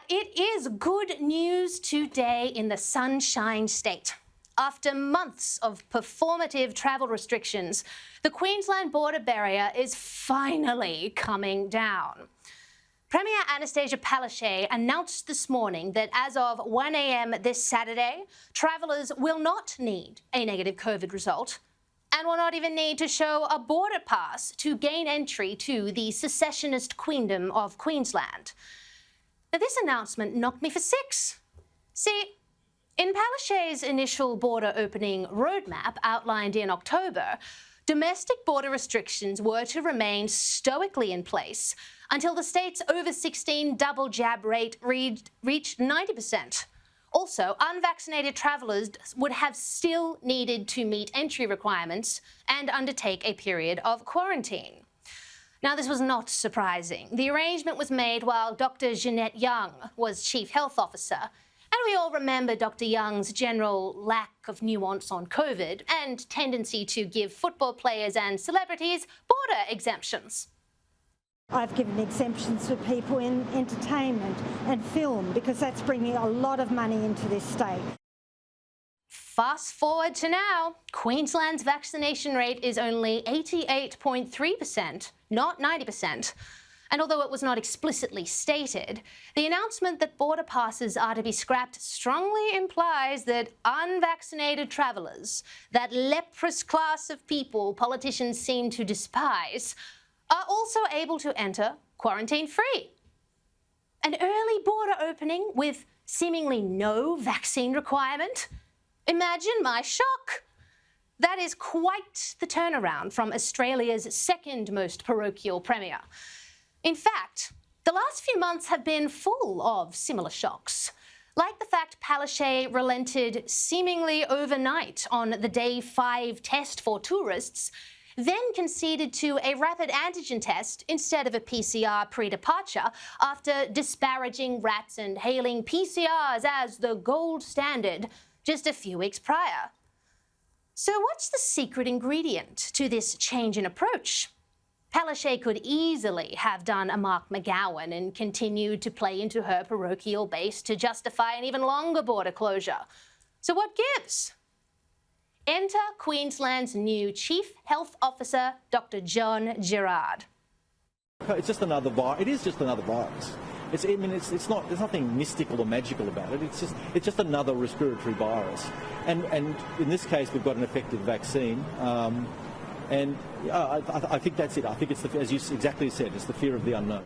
It is good news today in the Sunshine State. After months of performative travel restrictions, the Queensland border barrier is finally coming down. Premier Annastacia Palaszczuk announced this morning that as of 1 a.m. this Saturday, travellers will not need a negative COVID result and will not even need to show a border pass to gain entry to the Secessionist Queendom of Queensland. Now, this announcement knocked me for six. See, in Palaszczuk's initial border opening roadmap outlined in October, domestic border restrictions were to remain stoically in place until the state's over-16 double jab rate reached 90%. Also, unvaccinated travellers would have still needed to meet entry requirements and undertake a period of quarantine. Now, this was not surprising. The arrangement was made while Dr. Jeanette Young was Chief Health Officer, and we all remember Dr. Young's general lack of nuance on COVID and tendency to give football players and celebrities border exemptions. I've given exemptions for people in entertainment and film because that's bringing a lot of money into this state. Fast forward to now, Queensland's vaccination rate is only 88.3%, not 90%. And although it was not explicitly stated, the announcement that border passes are to be scrapped strongly implies that unvaccinated travellers, that leprous class of people politicians seem to despise, are also able to enter quarantine-free. An early border opening with seemingly no vaccine requirement? Imagine my shock. That is quite the turnaround from Australia's second most parochial premier. In fact, the last few months have been full of similar shocks, like the fact Palaszczuk relented seemingly overnight on the day 5 test for tourists, then conceded to a rapid antigen test instead of a PCR pre-departure after disparaging rats and hailing PCRs as the gold standard just a few weeks prior. So what's the secret ingredient to this change in approach? Palaszczuk could easily have done a Mark McGowan and continued to play into her parochial base to justify an even longer border closure. So what gives? Enter Queensland's new Chief Health Officer, Dr. John Gerard. It's just another virus. It is just another virus. It's not. There's nothing mystical or magical about it. It's just another respiratory virus. And in this case, we've got an effective vaccine. I think that's it. I think it's as you exactly said. It's the fear of the unknown.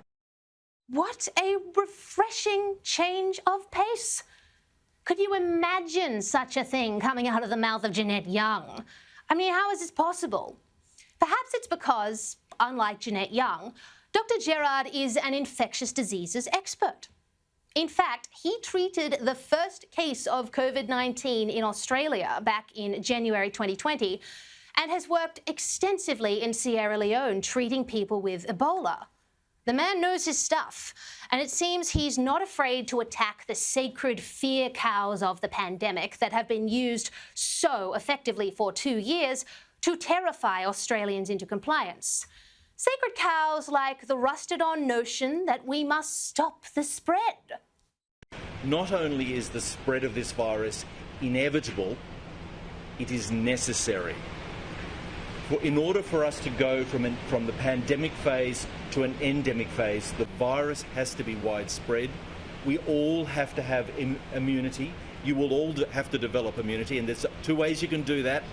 What a refreshing change of pace. Could you imagine such a thing coming out of the mouth of Jeanette Young? I mean, how is this possible? Perhaps it's because, unlike Jeanette Young, Dr. Gerard is an infectious diseases expert. In fact, he treated the first case of COVID-19 in Australia back in January 2020 and has worked extensively in Sierra Leone treating people with Ebola. The man knows his stuff, and it seems he's not afraid to attack the sacred fear cows of the pandemic that have been used so effectively for 2 years to terrify Australians into compliance. Sacred cows like the rusted-on notion that we must stop the spread. Not only is the spread of this virus inevitable, it is necessary. In order for us to go from the pandemic phase to an endemic phase, the virus has to be widespread. We all have to have immunity. You will all have to develop immunity, and there's 2 ways you can do that: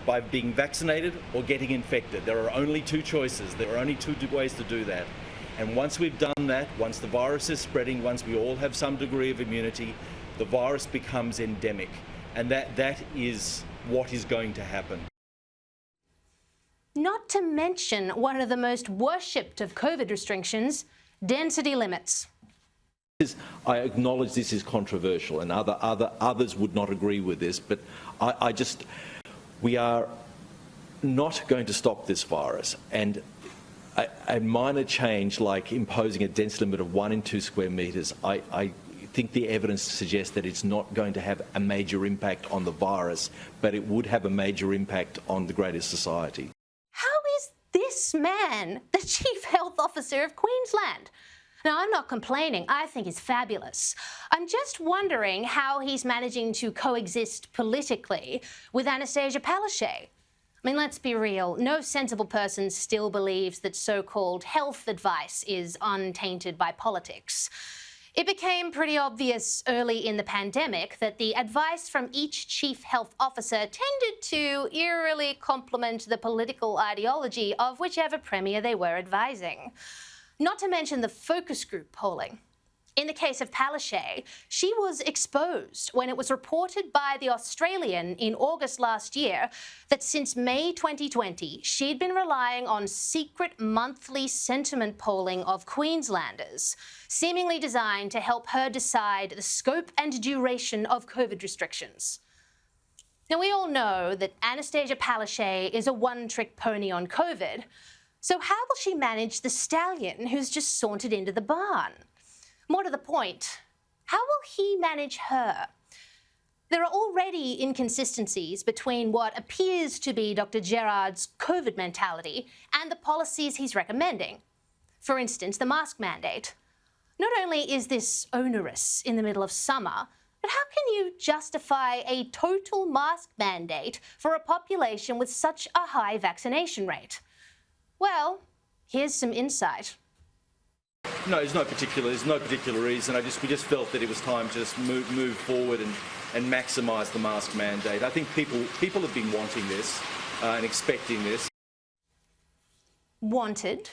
by being vaccinated or getting infected. There are only 2 choices. There are only 2 ways to do that. And once we've done that, once the virus is spreading, once we all have some degree of immunity, the virus becomes endemic. And that is what is going to happen. Not to mention one of the most worshipped of COVID restrictions, density limits. I acknowledge this is controversial, and others would not agree with this, but we are not going to stop this virus, and a minor change like imposing a density limit of 1 in 2 square metres, I think the evidence suggests that it's not going to have a major impact on the virus, but it would have a major impact on the greater society. How is this man the Chief Health Officer of Queensland? Now, I'm not complaining. I think he's fabulous. I'm just wondering how he's managing to coexist politically with Annastacia Palaszczuk. I mean, let's be real. No sensible person still believes that so-called health advice is untainted by politics. It became pretty obvious early in the pandemic that the advice from each chief health officer tended to eerily complement the political ideology of whichever premier they were advising. Not to mention the focus group polling. In the case of Palaszczuk, she was exposed when it was reported by The Australian in August last year that since May 2020, she'd been relying on secret monthly sentiment polling of Queenslanders, seemingly designed to help her decide the scope and duration of COVID restrictions. Now, we all know that Annastacia Palaszczuk is a one-trick pony on COVID, so how will she manage the stallion who's just sauntered into the barn? More to the point, how will he manage her? There are already inconsistencies between what appears to be Dr. Gerard's COVID mentality and the policies he's recommending. For instance, the mask mandate. Not only is this onerous in the middle of summer, but how can you justify a total mask mandate for a population with such a high vaccination rate? Well, here's some insight. No, there's no particular reason. We just felt that it was time to just move forward and maximise the mask mandate. I think people have been wanting this and expecting this. Wanted?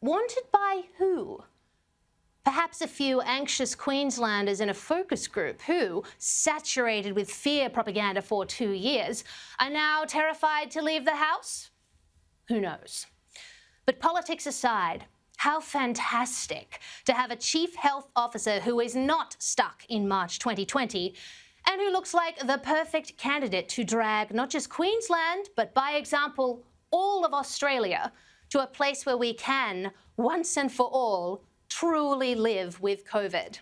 Wanted by who? Perhaps a few anxious Queenslanders in a focus group who, saturated with fear propaganda for 2 years, are now terrified to leave the house? Who knows? But politics aside, how fantastic to have a chief health officer who is not stuck in March 2020 and who looks like the perfect candidate to drag not just Queensland, but by example, all of Australia to a place where we can, once and for all, truly live with COVID.